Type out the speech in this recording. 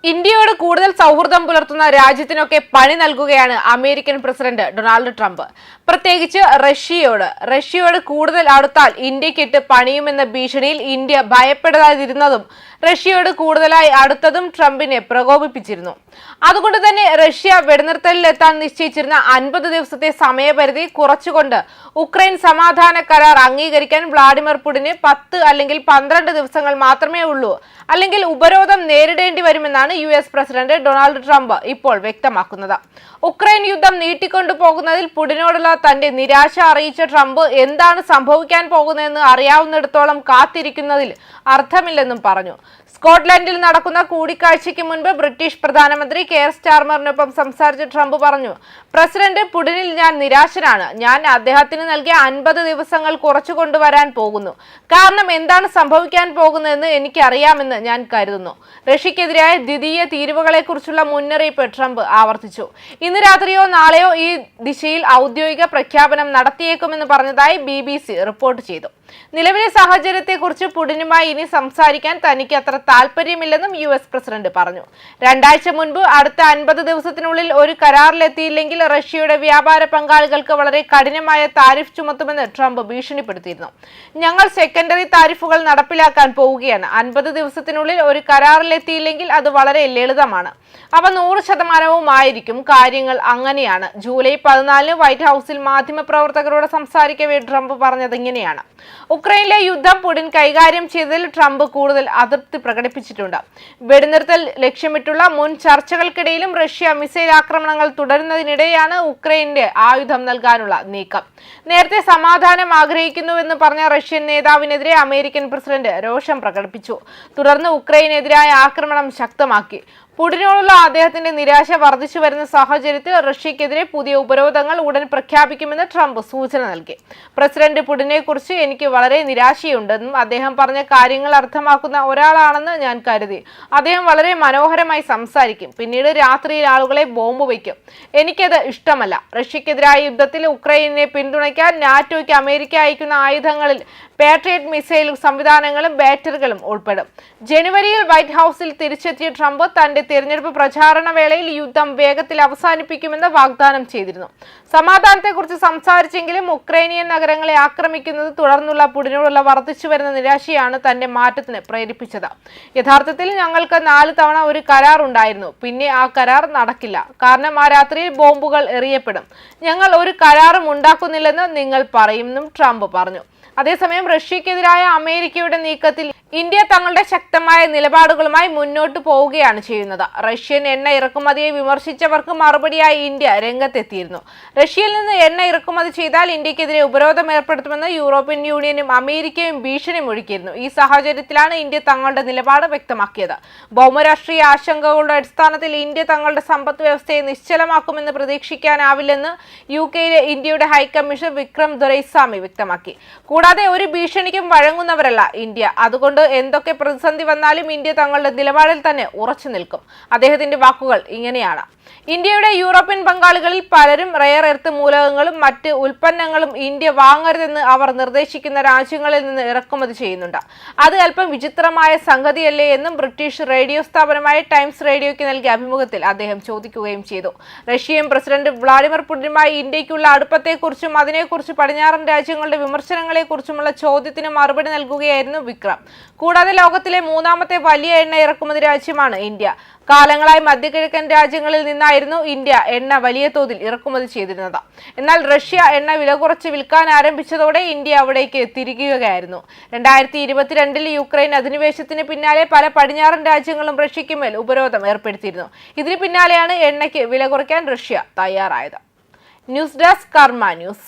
ഇന്ത്യയോട് കൂടുതൽ സൗഹൃദം പുലർത്തുന്ന രാജ്യത്തിനൊക്കെ പണി നൽകുകയാണ് അമേരിക്കൻ പ്രസിഡന്റ് ഡൊണാൾഡ് ട്രംപ്. പ്രത്യേകിച്ച് റഷ്യയോട് കൂടുതൽ അടുത്താൽ ഇന്ത്യക്കിട്ട് പണിയുമെന്ന ഭീഷണിയിൽ ഇന്ത്യ ഭയപ്പെടാതിരുന്നതും റഷ്യയോട് കൂടുതലായി അടുത്തതും ട്രംപിനെ പ്രകോപിപ്പിച്ചിരുന്നു. അതുകൊണ്ട് തന്നെ റഷ്യ വെടിനിർത്തലിലെത്താൻ നിശ്ചയിച്ചിരുന്ന 50 ദിവസത്തെ സമയപരിധി കുറച്ചുകൊണ്ട് ഉക്രൈൻ സമാധാന കരാർ അംഗീകരിക്കാൻ വ്ളാഡിമിർ പുടിന് 10 അല്ലെങ്കിൽ 12 ദിവസങ്ങൾ മാത്രമേ ഉള്ളൂ, അല്ലെങ്കിൽ ഉപരോധം നേരിടേണ്ടി വരുമെന്നാണ് US പ്രസിഡന്റ് ഡൊണാൾഡ് ട്രംപ് ഇപ്പോൾ വ്യക്തമാക്കുന്നത്. ഉക്രൈൻ യുദ്ധം നീട്ടിക്കൊണ്ടുപോകുന്നതിൽ പുടിനോടുള്ള തന്റെ നിരാശ അറിയിച്ച ട്രംപ് എന്താണ് സംഭവിക്കാൻ പോകുന്നതെന്ന് അറിയാവുന്നിടത്തോളം കാത്തിരിക്കുന്നതിൽ അർത്ഥമില്ലെന്നും പറഞ്ഞു. സ്കോട്ട്ലൻഡിൽ നടക്കുന്ന കൂടിക്കാഴ്ചയ്ക്ക് മുൻപ് ബ്രിട്ടീഷ് പ്രധാനമന്ത്രി കെയർ സ്റ്റാർമറിനൊപ്പം സംസാരിച്ച ട്രംപ് പറഞ്ഞു, പ്രസിഡന്റ് പുടിനിൽ ഞാൻ നിരാശനാണ്. ഞാൻ അദ്ദേഹത്തിന് നൽകിയ 50 ദിവസങ്ങൾ കുറച്ചു കൊണ്ടുവരാൻ പോകുന്നു. കാരണം എന്താണ് സംഭവിക്കാൻ പോകുന്നതെന്ന് എനിക്കറിയാമെന്ന് ഞാൻ കരുതുന്നു. റഷ്യക്കെതിരായ ദ്വിതീയ തീരുവകളെക്കുറിച്ചുള്ള മുന്നറിയിപ്പ് ട്രംപ് ആവർത്തിച്ചു. ഇന്ന് രാത്രിയോ നാളെയോ ഈ ദിശയിൽ ഔദ്യോഗിക പ്രഖ്യാപനം നടത്തിയേക്കുമെന്ന് പറഞ്ഞതായി BBC റിപ്പോർട്ട് ചെയ്തു. നിലവിലെ സാഹചര്യത്തെക്കുറിച്ച് പുടിനുമായി ഇനി സംസാരിക്കാൻ തനിക്ക് അത്ര താല്പര്യമില്ലെന്നും US പ്രസിഡന്റ് പറഞ്ഞു. 2 ആഴ്ച മുൻപ് അടുത്ത 50 ദിവസത്തിനുള്ളിൽ ഒരു കരാറിലെത്തിയില്ലെങ്കിൽ റഷ്യയുടെ വ്യാപാര പങ്കാളികൾക്ക് വളരെ കഠിനമായ താരിഫ് ചുമത്തുമെന്ന് ട്രംപ് ഭീഷണിപ്പെടുത്തിയിരുന്നു. ഞങ്ങൾ സെക്കൻഡറി താരിഫുകൾ നടപ്പിലാക്കാൻ പോവുകയാണ്. 50 ദിവസത്തിനുള്ളിൽ ഒരു കരാറിലെത്തിയില്ലെങ്കിൽ അത് വളരെ ലളിതമാണ്. അവ 100% ആയിരിക്കും. കാര്യങ്ങൾ അങ്ങനെയാണ്. ജൂലൈ 14 വൈറ്റ് ഹൌസിൽ മാധ്യമപ്രവർത്തകരോട് സംസാരിക്കവേ ട്രംപ് പറഞ്ഞത് ഇങ്ങനെയാണ്. ഉക്രൈനിലെ യുദ്ധം പുടിൻ കൈകാര്യം ചെയ്തതിൽ ട്രംപ് കൂടുതൽ അതൃപ്തി പ്രകടിപ്പിച്ചിട്ടുണ്ട്. വെടിനിർത്തൽ ലക്ഷ്യമിട്ടുള്ള മുൻ ചർച്ചകൾക്കിടയിലും റഷ്യ മിസൈൽ ആക്രമണങ്ങൾ തുടരുന്നതിനിടെയാണ് ഉക്രൈനിന്റെ ആയുധം നൽകാനുള്ള നീക്കം. നേരത്തെ സമാധാനം ആഗ്രഹിക്കുന്നുവെന്ന് പറഞ്ഞ റഷ്യൻ നേതാവിനെതിരെ അമേരിക്കൻ പ്രസിഡന്റ് രോഷം പ്രകടിപ്പിച്ചു. തുടർന്ന് ഉക്രൈനെതിരായ ആക്രമണം ശക്തമാക്കി. പുടിനോടുള്ള അദ്ദേഹത്തിന്റെ നിരാശ വർദ്ധിച്ചു വരുന്ന സാഹചര്യത്തിൽ റഷ്യക്കെതിരെ പുതിയ ഉപരോധങ്ങൾ ഉടൻ പ്രഖ്യാപിക്കുമെന്ന് ട്രംപ് സൂചന നൽകി. പ്രസിഡന്റ് പുടിനെ കുറിച്ച് എനിക്ക് വളരെ നിരാശയുണ്ടെന്നും അദ്ദേഹം പറഞ്ഞ കാര്യങ്ങൾ അർത്ഥമാക്കുന്ന ഒരാളാണെന്ന് ഞാൻ കരുതി. അദ്ദേഹം വളരെ മനോഹരമായി സംസാരിക്കും, പിന്നീട് രാത്രിയിൽ ആളുകളെ ബോംബ് വയ്ക്കും. എനിക്കത് ഇഷ്ടമല്ല. റഷ്യക്കെതിരായ യുദ്ധത്തിൽ ഉക്രൈനെ പിന്തുണയ്ക്കാൻ നാറ്റോയ്ക്ക് അമേരിക്ക അയക്കുന്ന ആയുധങ്ങളിൽ പാട്രിയറ്റ് മിസൈൽ സംവിധാനങ്ങളും ബാറ്ററികളും ഉൾപ്പെടും. ജനുവരിയിൽ വൈറ്റ് ഹൌസിൽ തിരിച്ചെത്തിയ ട്രംപ് തന്റെ തിരഞ്ഞെടുപ്പ് പ്രചാരണ വേളയിൽ യുദ്ധം വേഗത്തിൽ അവസാനിപ്പിക്കുമെന്ന് വാഗ്ദാനം ചെയ്തിരുന്നു. സമാധാനത്തെക്കുറിച്ച് സംസാരിച്ചെങ്കിലും ഉക്രൈനിയൻ നഗരങ്ങളെ ആക്രമിക്കുന്നത് തുടർന്നുള്ള പുടിനോടുള്ള വർദ്ധിച്ചു വരുന്ന നിരാശയാണ് തന്റെ മാറ്റത്തിന് പ്രേരിപ്പിച്ചത്. യഥാർത്ഥത്തിൽ ഞങ്ങൾക്ക് 4 തവണ ഒരു കരാർ ഉണ്ടായിരുന്നു. പിന്നെ ആ കരാർ നടക്കില്ല. കാരണം ആ രാത്രിയിൽ ബോംബുകൾ എറിയപ്പെടും. ഞങ്ങൾ ഒരു കരാറും ഉണ്ടാക്കുന്നില്ലെന്ന് നിങ്ങൾ പറയുമെന്നും ട്രംപ് പറഞ്ഞു. അതേസമയം റഷ്യക്കെതിരായ അമേരിക്കയുടെ നീക്കത്തിൽ ഇന്ത്യ തങ്ങളുടെ ശക്തമായ നിലപാടുകളുമായി മുന്നോട്ട് പോവുകയാണ് ചെയ്യുന്നത്. റഷ്യൻ എണ്ണ ഇറക്കുമതിയെ വിമർശിച്ചവർക്ക് മറുപടിയായി ഇന്ത്യ രംഗത്തെത്തിയിരുന്നു. റഷ്യയിൽ നിന്ന് എണ്ണ ഇറക്കുമതി ചെയ്താൽ ഇന്ത്യക്കെതിരെ ഉപരോധം ഏർപ്പെടുത്തുമെന്ന് യൂറോപ്യൻ യൂണിയനും അമേരിക്കയും ഭീഷണി മുഴക്കിയിരുന്നു. ഈ സാഹചര്യത്തിലാണ് ഇന്ത്യ തങ്ങളുടെ നിലപാട് വ്യക്തമാക്കിയത്. ഭൗമരാഷ്ട്രീയ ആശങ്കകളുടെ അടിസ്ഥാനത്തിൽ ഇന്ത്യ തങ്ങളുടെ സമ്പദ് വ്യവസ്ഥയെ നിശ്ചലമാക്കുമെന്ന് പ്രതീക്ഷിക്കാനാവില്ലെന്ന് UKയിലെ ഇന്ത്യയുടെ ഹൈക്കമ്മീഷണർ വിക്രം ദൊരൈസ്വാമി വ്യക്തമാക്കി. കൂടാതെ ഒരു ഭീഷണിക്കും വഴങ്ങുന്നവരല്ല ഇന്ത്യ. അതുകൊണ്ട് എന്തൊക്കെ പ്രതിസന്ധി വന്നാലും ഇന്ത്യ തങ്ങളുടെ നിലപാടിൽ തന്നെ ഉറച്ചു നിൽക്കും. അദ്ദേഹത്തിന്റെ വാക്കുകൾ ഇങ്ങനെയാണ്. ഇന്ത്യയുടെ യൂറോപ്യൻ പങ്കാളികളിൽ പലരും റെയർ എർത്ത് മൂലകങ്ങളും മറ്റ് ഉൽപ്പന്നങ്ങളും ഇന്ത്യ വാങ്ങരുതെന്ന് അവർ നിർദ്ദേശിക്കുന്ന രാജ്യങ്ങളിൽ നിന്ന് ഇറക്കുമതി ചെയ്യുന്നുണ്ട്. അത് അല്പം വിചിത്രമായ സംഗതിയല്ലേ എന്നും ബ്രിട്ടീഷ് റേഡിയോ സ്ഥാപനമായ ടൈംസ് റേഡിയോയ്ക്ക് നൽകിയ അഭിമുഖത്തിൽ അദ്ദേഹം ചോദിക്കുകയും ചെയ്തു. റഷ്യയും പ്രസിഡന്റ് വ്ളാഡിമിർ പുടിനുമായി ഇന്ത്യക്കുള്ള അടുപ്പത്തെക്കുറിച്ചും അതിനെക്കുറിച്ച് പടിഞ്ഞാറൻ രാജ്യങ്ങളുടെ വിമർശനങ്ങളെക്കുറിച്ചുമുള്ള ചോദ്യത്തിന് മറുപടി നൽകുകയായിരുന്നു വിക്രം. കൂടാതെ ലോകത്തിലെ 3ാമത്തെ വലിയ എണ്ണ ഇറക്കുമതി രാജ്യമാണ് ഇന്ത്യ. കാലങ്ങളായി മധ്യകിഴക്കൻ രാജ്യങ്ങളിൽ നിന്നായിരുന്നു ഇന്ത്യ എണ്ണ വലിയ തോതിൽ ഇറക്കുമതി ചെയ്തിരുന്നത്. എന്നാൽ റഷ്യ എണ്ണ വില കുറച്ച് വിൽക്കാൻ ആരംഭിച്ചതോടെ ഇന്ത്യ അവിടേക്ക് തിരികുകയായിരുന്നു. 2022 യുക്രൈൻ അധിനിവേശത്തിന് പിന്നാലെ പല പടിഞ്ഞാറൻ രാജ്യങ്ങളും റഷ്യയ്ക്ക് മേൽ ഉപരോധം ഏർപ്പെടുത്തിയിരുന്നു. ഇതിന് പിന്നാലെയാണ് എണ്ണയ്ക്ക് വില കുറയ്ക്കാൻ റഷ്യ തയ്യാറായത്. ന്യൂസ് ഡെസ്ക് കർമ്മ ന്യൂസ്.